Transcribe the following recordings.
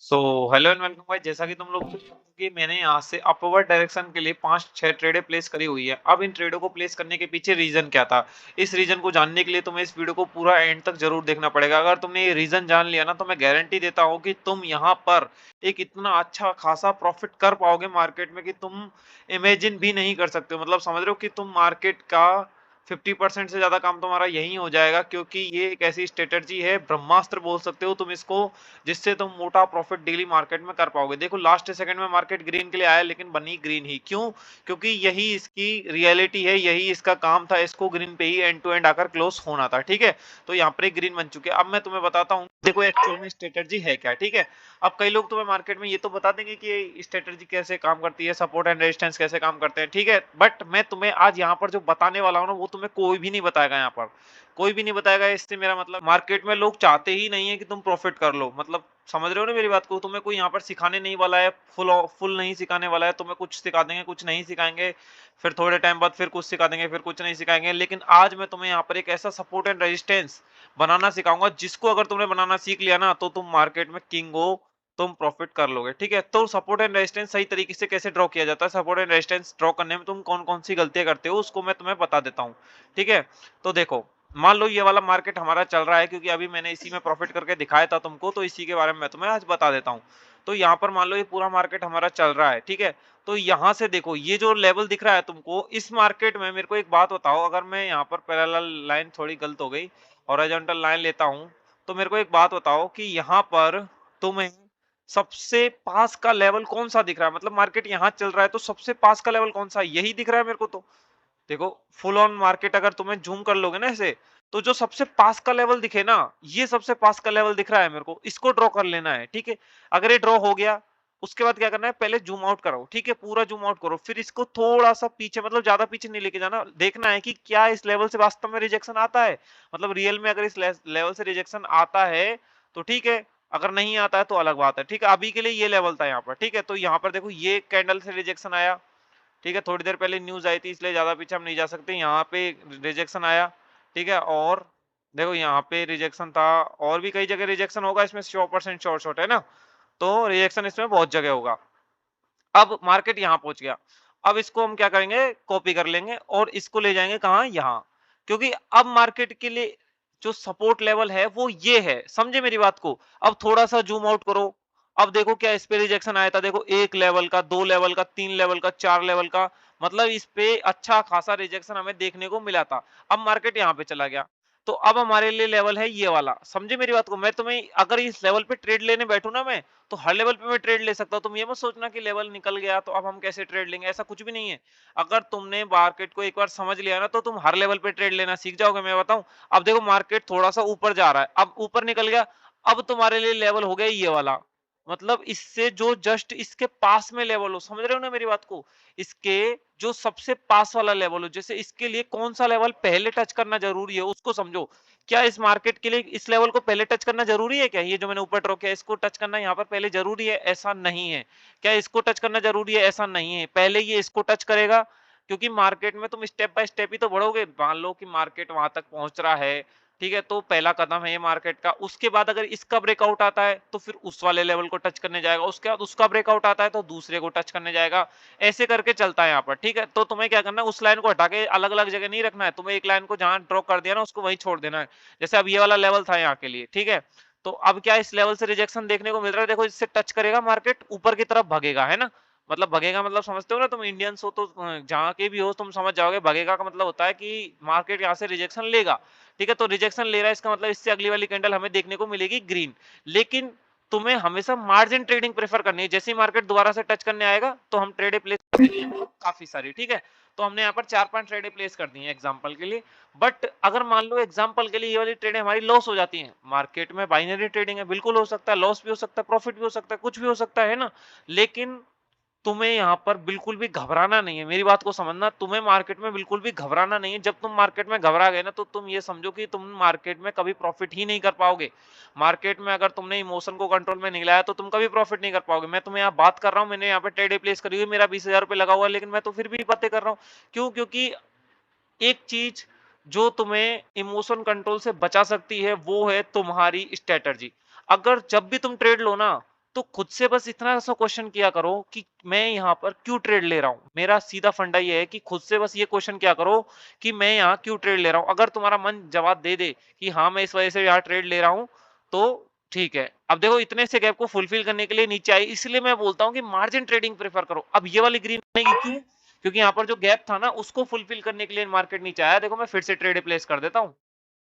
So hello and welcome भाई। जैसा कि तुम लोग कि मैंने यहाँ से अपवर्ड डायरेक्शन के लिए 5-6 ट्रेडें प्लेस करी हुई है। अब इन ट्रेडों को प्लेस करने के पीछे रीजन क्या था, इस रीजन को जानने के लिए तुम्हें इस वीडियो को पूरा एंड तक जरूर देखना पड़ेगा। अगर तुमने ये रीजन जान लिया ना तो मैं गारंटी देता हूँ कि तुम यहाँ पर एक इतना अच्छा खासा प्रॉफिट कर पाओगे मार्केट में कि तुम इमेजिन भी नहीं कर सकते हो। मतलब समझ रहे हो कि तुम मार्केट का 50% से ज्यादा काम तुम्हारा यही हो जाएगा, क्योंकि ये एक ऐसी स्ट्रेटजी है, ब्रह्मास्त्र बोल सकते हो तुम इसको, जिससे तुम मोटा प्रॉफिट डेली मार्केट में कर पाओगे। देखो लास्ट सेकंड में मार्केट ग्रीन के लिए आया, लेकिन बनी ग्रीन ही क्यों? क्योंकि यही इसकी रियलिटी है, यही इसका काम था, इसको ग्रीन पे ही एंड टू एंड आकर क्लोज होना था। ठीक है, तो यहाँ पर ग्रीन बन चुके। अब मैं तुम्हें बताता हूँ, देखो एक्चुअल में स्ट्रेटजी है क्या। ठीक है, अब कई लोग तुम्हें मार्केट में ये तो बता देंगे कि ये स्ट्रेटजी कैसे काम करती है, सपोर्ट एंड रेजिस्टेंस कैसे काम करते हैं। ठीक है, बट मैं तुम्हें आज यहाँ पर जो बताने वाला हूँ ना, वो तुम्हें कोई भी नहीं बताएगा। यहाँ पर कोई भी नहीं बताएगा। इससे मेरा मतलब मार्केट में लोग चाहते ही नहीं है कि तुम प्रॉफिट कर लो। मतलब समझ रहे हो ना मेरी बात को? तुम्हें कोई यहाँ पर सिखाने नहीं वाला है, फुल नहीं सिखाने वाला है। तुम्हें कुछ सिखा देंगे, कुछ नहीं सिखाएंगे, फिर थोड़े टाइम बाद फिर कुछ सिखा देंगे, फिर कुछ नहीं सिखाएंगे। लेकिन आज मैं तुम्हें यहाँ पर एक ऐसा सपोर्ट एंड रेजिस्टेंस बनाना सिखाऊंगा, जिसको अगर तुमने बनाना सीख लिया ना तो तुम मार्केट में किंग हो, तुम प्रॉफिट कर लोगे। ठीक है, तो सपोर्ट एंड रेजिस्टेंस सही तरीके से कैसे ड्रॉ किया जाता है, सपोर्ट एंड रेजिस्टेंस ड्रॉ करने में तुम कौन कौन सी गलतियां करते हो, उसको मैं तुम्हें बता देता हूँ। ठीक है, तो देखो मान लो ये वाला मार्केट हमारा चल रहा है, क्योंकि अभी मैंने इसी में प्रॉफिट करके दिखाया था तुमको, तो इसी के बारे में मैं तुम्हें आज बता देता हूँ। तो यहाँ पर मान लो ये पूरा मार्केट हमारा चल रहा है। ठीक है, तो यहाँ से देखो ये जो लेवल दिख रहा है तुमको, इस मार्केट में मेरे को एक बात बताओ, अगर मैं यहाँ पर पैरेलल लाइन थोड़ी गलत हो गई, हॉरिजॉन्टल लाइन लेता हूँ, तो मेरे को एक बात बताओ कि यहाँ पर तुम्हें सबसे पास का लेवल कौन सा दिख रहा है? मतलब मार्केट यहाँ चल रहा है तो सबसे पास का लेवल कौन सा है? यही दिख रहा है मेरे को। तो देखो फुल ऑन मार्केट अगर तुम्हें जूम कर लोगे ना ऐसे, तो जो सबसे पास का लेवल दिखे ना, ये सबसे पास का लेवल दिख रहा है मेरे को, इसको ड्रॉ कर लेना है। ठीक है, अगर ये ड्रॉ हो गया, उसके बाद क्या करना है, पहले जूम आउट करो। ठीक है, पूरा जूम आउट करो, फिर इसको थोड़ा सा पीछे, मतलब ज्यादा पीछे नहीं लेके जाना, देखना है कि क्या इस लेवल से वास्तव में रिजेक्शन आता है। मतलब रियल में अगर इस लेवल से रिजेक्शन आता है तो ठीक है, अगर नहीं आता है तो अलग बात है। ठीक है, अभी के लिए ये लेवल था यहाँ पर। ठीक है, तो यहाँ पर देखो ये कैंडल से रिजेक्शन आया। ठीक है, थोड़ी देर पहले न्यूज आई थी, इसलिए ज्यादा पीछे हम नहीं जा सकते। यहाँ पे रिजेक्शन आया। ठीक है, और देखो यहाँ पे रिजेक्शन था, और भी कई जगह रिजेक्शन होगा, इसमें 100% शॉर्ट शॉर्ट है ना, तो रिजेक्शन इसमें बहुत जगह होगा। अब मार्केट यहाँ पहुंच गया, अब इसको हम क्या करेंगे, कॉपी कर लेंगे और इसको ले जाएंगे कहाँ, यहाँ। क्योंकि अब मार्केट के लिए जो सपोर्ट लेवल है वो ये है, समझे मेरी बात को? अब थोड़ा सा जूम आउट करो, अब देखो क्या इस पे रिजेक्शन आया था। देखो एक लेवल का, दो लेवल का, तीन लेवल का, चार लेवल का, मतलब इस पे अच्छा खासा रिजेक्शन हमें देखने को मिला था। अब मार्केट यहाँ पे चला गया, तो अब हमारे लिए लेवल है ये वाला, समझे मेरी बात को? मैं तुम्हें अगर इस लेवल पे ट्रेड लेने बैठू ना मैं, तो हर लेवल पे मैं ट्रेड ले सकता हूं। तुम ये मत सोचना कि लेवल निकल गया तो अब हम कैसे ट्रेड लेंगे, ऐसा कुछ भी नहीं है। अगर तुमने मार्केट को एक बार समझ लिया ना, तो तुम हर लेवल पे ट्रेड लेना सीख जाओगे, मैं बताऊं। अब देखो मार्केट थोड़ा सा ऊपर जा रहा है, अब ऊपर निकल गया, अब तुम्हारे लिए लेवल हो गया ये वाला। मतलब इससे जो जस्ट इसके पास में लेवल हो, समझ रहे हो ना मेरी बात को? इसके जो सबसे पास वाला लेवल हो, जैसे इसके लिए कौन सा लेवल पहले टच करना जरूरी है उसको समझो। क्या इस मार्केट के लिए इस लेवल को पहले टच करना जरूरी है? क्या ये जो मैंने ऊपर ड्रॉ किया इसको टच करना यहाँ पर पहले जरूरी है? ऐसा नहीं है। क्या इसको टच करना जरूरी है? ऐसा नहीं है। पहले ये इसको टच करेगा, क्योंकि मार्केट में तुम स्टेप बाय स्टेप ही तो बढ़ोगे। मान लो कि मार्केट वहां तक पहुंच रहा है, ठीक है, तो पहला कदम है ये मार्केट का। उसके बाद अगर इसका ब्रेकआउट आता है तो फिर उस वाले लेवल को टच करने जाएगा, उसके बाद उसका ब्रेकआउट आता है तो दूसरे को टच करने जाएगा। ऐसे करके चलता है यहाँ पर। ठीक है, तो तुम्हें क्या करना है, उस लाइन को हटा के अलग अलग जगह नहीं रखना है, तुम्हें एक लाइन को जहां ड्रॉ कर दिया ना उसको वहीं छोड़ देना है। जैसे अब ये वाला लेवल था यहाँ के लिए, ठीक है, तो अब क्या इस लेवल से रिजेक्शन देखने को मिल रहा है। देखो इससे टच करेगा मार्केट ऊपर की तरफ भगेगा, है ना। मतलब भगेगा मतलब समझते हो ना, तुम इंडियंस हो तो जहां के भी हो तुम समझ जाओगे। भगेगा का मतलब होता है कि मार्केट यहाँ से रिजेक्शन लेगा। ठीक है, तो रिजेक्शन ले रहा है, इसका मतलब इससे अगली वाली कैंडल हमें देखने को मिलेगी ग्रीन। लेकिन तुम्हें हमेशा मार्जिन ट्रेडिंग प्रेफर करनी है। जैसे ही मार्केट दोबारा से टच करने आएगा तो हम ट्रेडे प्लेस काफी सारी, ठीक है, तो हमने यहाँ पर 4-5 ट्रेडे प्लेस कर दी हैं एग्जांपल के लिए। बट अगर मान लो एग्जांपल के लिए ये वाली ट्रेडें हमारी लॉस हो जाती हैं, मार्केट में बाइनरी ट्रेडिंग है, बिल्कुल हो सकता है लॉस भी हो सकता है, प्रॉफिट भी हो सकता है, कुछ भी हो सकता है ना। लेकिन तुम्हें यहाँ पर बिल्कुल भी घबराना नहीं है, मेरी बात को समझना। तुम्हें मार्केट में बिल्कुल भी घबराना नहीं है। जब तुम मार्केट में घबरा गए ना, तो तुम ये समझो कि तुम मार्केट में कभी प्रॉफिट ही नहीं कर पाओगे। मार्केट में अगर तुमने इमोशन को कंट्रोल में नहीं लाया तो तुम कभी प्रॉफिट नहीं कर पाओगे। मैं तुम्हें यहाँ बात कर रहा हूँ, मैंने यहाँ पे ट्रेड प्लेस करी हुई, मेरा 20,000 रुपये लगा हुआ है, लेकिन मैं तो फिर भी बातें कर रहा हूँ। क्यों? क्योंकि एक चीज जो तुम्हें इमोशन कंट्रोल से बचा सकती है वो है तुम्हारी स्ट्रेटजी। अगर जब भी तुम ट्रेड लो ना, तो खुद से बस इतना सा क्वेश्चन किया करो कि मैं यहाँ पर क्यों ट्रेड ले रहा हूँ। मेरा सीधा फंडा ये है कि खुद से बस ये क्वेश्चन किया करो कि मैं यहाँ क्यों ट्रेड ले रहा हूँ। अगर तुम्हारा मन जवाब दे दे कि हाँ मैं इस वजह से यहाँ ट्रेड ले रहा हूँ, तो ठीक है। अब देखो इतने से गैप को फुलफिल करने के लिए नीचे आई, इसलिए मैं बोलता हूँ कि मार्जिन ट्रेडिंग प्रेफर करो। अब ये वाली ग्रीन बनेगी क्यों? क्योंकि यहाँ पर जो गैप था ना उसको फुलफिल करने के लिए मार्केट नीचे आया। देखो मैं फिर से ट्रेड प्लेस कर देता हूँ।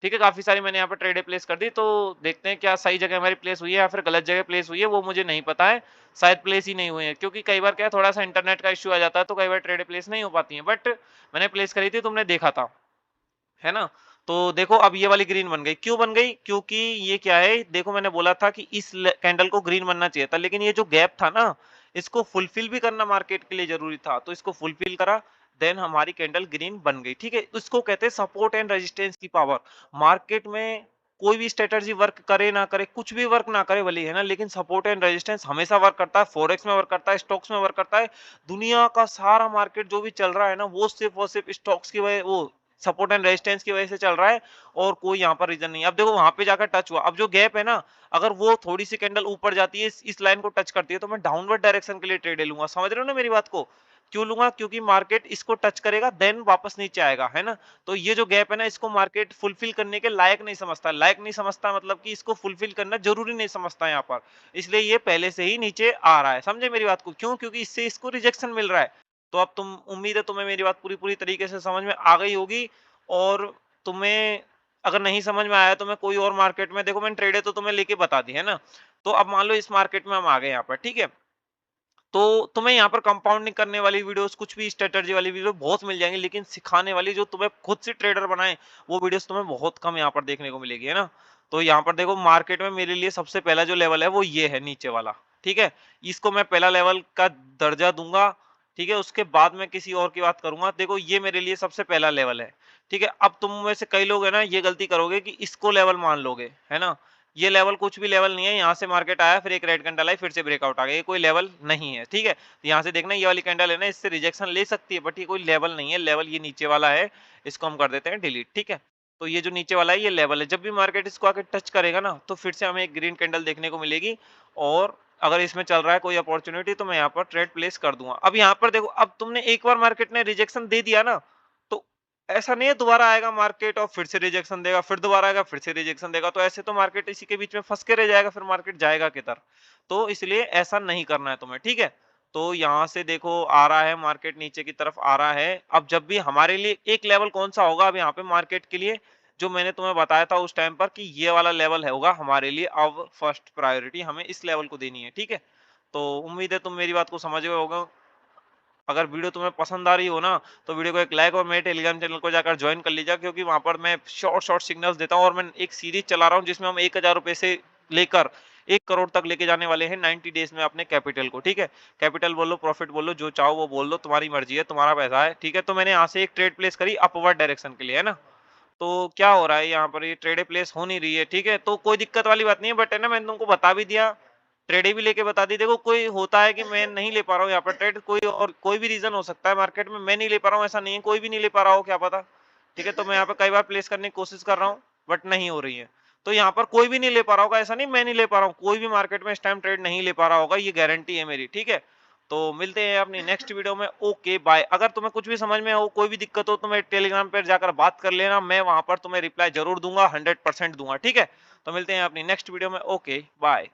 ठीक है, काफ़ी सारी मैंने यहाँ पे ट्रेडें प्लेस कर दी, तो देखते हैं क्या सही जगह हमारी प्लेस हुई है या फिर गलत जगह प्लेस हुई है, वो मुझे नहीं पता है। शायद प्लेस ही नहीं हुई है, क्योंकि कई बार क्या है थोड़ा-सा इंटरनेट का इश्यू आ जाता है, तो कई बार ट्रेडें प्लेस नहीं हो पाती हैं। बट मैंने प्लेस करी थी, तुमने देखा था, है ना? तो देखो अब ये वाली ग्रीन बन गई, क्यों बन गई? क्योंकि ये क्या है, देखो मैंने बोला था कि इस कैंडल को ग्रीन बनना चाहिए था, लेकिन ये जो गैप था ना, इसको फुलफिल भी करना मार्केट के लिए जरूरी था, तो इसको फुलफिल करा, देन हमारी कैंडल ग्रीन बन गई। ठीक है, इसको कहते हैं सपोर्ट एंड रेजिस्टेंस की पावर। मार्केट में कोई भी स्ट्रेटजी वर्क करे ना करे, कुछ भी वर्क ना करे भले, है ना, लेकिन सपोर्ट एंड रेजिस्टेंस हमेशा वर्क करता है। फॉरेक्स में वर्क करता है, स्टॉक्स में वर्क करता है। दुनिया का सारा मार्केट जो भी चल रहा है ना, वो सिर्फ और सिर्फ स्टॉक्स की वजह, वो सपोर्ट एंड रेजिस्टेंस की वजह से चल रहा है, और कोई यहाँ पर रीजन नहीं है। अब देखो वहां पे जाकर टच हुआ, अब जो गैप है ना, अगर वो थोड़ी सी कैंडल ऊपर जाती है, इस लाइन को टच करती है, तो मैं डाउनवर्ड डायरेक्शन के लिए ट्रेड लूंगा। समझ रहे हो ना मेरी बात को? क्यों लूंगा? क्योंकि मार्केट इसको टच करेगा देन वापस नीचे आएगा, है ना। तो ये जो गैप है ना, इसको मार्केट फुलफिल करने के लायक नहीं समझता। लायक नहीं समझता मतलब कि इसको फुलफिल करना जरूरी नहीं समझता यहाँ पर, इसलिए ये पहले से ही नीचे आ रहा है। समझे मेरी बात को? क्यों? क्योंकि इससे इसको रिजेक्शन मिल रहा है। तो अब तुम, उम्मीद है तुम्हें मेरी बात पूरी पूरी तरीके से समझ में आ गई होगी। और तुम्हें अगर नहीं समझ में आया तो मैं कोई और मार्केट में, देखो मैंने ट्रेडें तो तुम्हें लेके बता दी, है ना। तो अब मान लो इस मार्केट में हम आ गए यहाँ पर, ठीक है। तो तुम्हें यहाँ पर कंपाउंडिंग करने वाली वीडियोस, कुछ भी स्ट्रेटजी वाली वीडियो बहुत मिल जाएंगी, लेकिन सिखाने वाली जो तुम्हें खुद से ट्रेडर बनाए, वो वीडियोस तुम्हें बहुत कम यहाँ पर देखने को मिलेगी, है ना। तो यहाँ पर देखो मार्केट में मेरे लिए सबसे पहला जो लेवल है वो ये है, नीचे वाला। ठीक है, इसको मैं पहला लेवल का दर्जा दूंगा। ठीक है, उसके बाद मैं किसी और की बात करूंगा। देखो ये मेरे लिए सबसे पहला लेवल है। ठीक है, अब तुम में से कई लोग है ना ये गलती करोगे कि इसको लेवल मान लोगे, है ना। ये लेवल कुछ भी लेवल नहीं है। यहाँ से मार्केट आया, फिर एक रेड कैंडल आई, फिर से ब्रेकआउट आ गया, ये कोई लेवल नहीं है। ठीक है, यहाँ से देखना ये वाली कैंडल है ना, इससे रिजेक्शन ले सकती है, बट ये कोई लेवल नहीं है। लेवल ये नीचे वाला है, इसको हम कर देते हैं डिलीट। ठीक है, तो ये जो नीचे वाला है ये लेवल है। जब भी मार्केट इसको आके टच करेगा ना, तो फिर से हमें एक ग्रीन कैंडल देखने को मिलेगी, और अगर इसमें चल रहा है कोई अपॉर्चुनिटी, तो मैं यहाँ पर ट्रेड प्लेस कर दूंगा। अब यहाँ पर देखो, अब तुमने एक बार मार्केट ने रिजेक्शन दे दिया ना, तो ऐसा नहीं है दोबारा आएगा मार्केट और फिर से रिजेक्शन देगा, फिर दोबारा आएगा, फिर से रिजेक्शन देगा, तो ऐसे तो मार्केट इसी के बीच में फंस के रह जाएगा, फिर मार्केट जाएगा किधर। तो इसलिए ऐसा नहीं करना है तुम्हें, ठीक है। तो यहाँ से देखो आ रहा है मार्केट, नीचे की तरफ आ रहा है। अब जब भी हमारे लिए एक लेवल कौन सा होगा अब यहाँ पे मार्केट के लिए, जो मैंने तुम्हें बताया था उस टाइम पर कि ये वाला लेवल है होगा हमारे लिए। अब फर्स्ट प्रायोरिटी हमें इस लेवल को देनी है, ठीक है। तो उम्मीद है तुम मेरी बात को समझ गए होगा। अगर वीडियो तुम्हें पसंद आ रही हो ना, तो वीडियो को एक लाइक, और मेरे टेलीग्राम चैनल को जाकर ज्वाइन कर लीजिए, क्योंकि वहां पर मैं शॉर्ट शॉर्ट सिग्नल्स देता हूँ, और मैं एक सीरीज चला रहा हूँ जिसमें हम 1000 रुपए से लेकर 1 करोड़ तक लेके जाने वाले हैं 90 डेज में अपने कैपिटल को। ठीक है, कैपिटल बोलो, प्रॉफिट बोलो, जो चाहो वो बोल दो, तुम्हारी मर्जी है, तुम्हारा पैसा है। ठीक है, तो मैंने यहाँ से एक ट्रेड प्लेस करी अपवर्ड डायरेक्शन के लिए, है ना। तो क्या हो रहा है यहाँ पर, ये ट्रेडे प्लेस हो नहीं रही है, ठीक है। तो कोई दिक्कत वाली बात नहीं है, बट है ना मैंने तुमको बता भी दिया, ट्रेडे भी लेके बता दी। देखो कोई होता है कि मैं नहीं ले पा रहा हूँ यहाँ पर ट्रेड, कोई और कोई भी रीजन हो सकता है मार्केट में, मैं नहीं ले पा रहा हूँ ऐसा नहीं है, कोई भी नहीं ले पा रहा हो, क्या पता। ठीक है, तो मैं यहाँ पे कई बार प्लेस करने की कोशिश कर रहा हूँ, बट नहीं हो रही है। तो यहाँ पर कोई भी नहीं ले पा रहा होगा, ऐसा नहीं मैं नहीं ले पा रहा हूँ, कोई भी मार्केट में इस टाइम ट्रेड नहीं ले पा रहा होगा, ये गारंटी है मेरी। ठीक है, तो मिलते हैं अपनी नेक्स्ट वीडियो में। Okay bye. अगर तुम्हें कुछ भी समझ में हो, कोई भी दिक्कत हो, तो मैं टेलीग्राम पर जाकर बात कर लेना, मैं वहां पर तुम्हें रिप्लाई जरूर दूंगा, 100% दूंगा। ठीक है, तो मिलते हैं अपनी नेक्स्ट वीडियो में। Okay bye.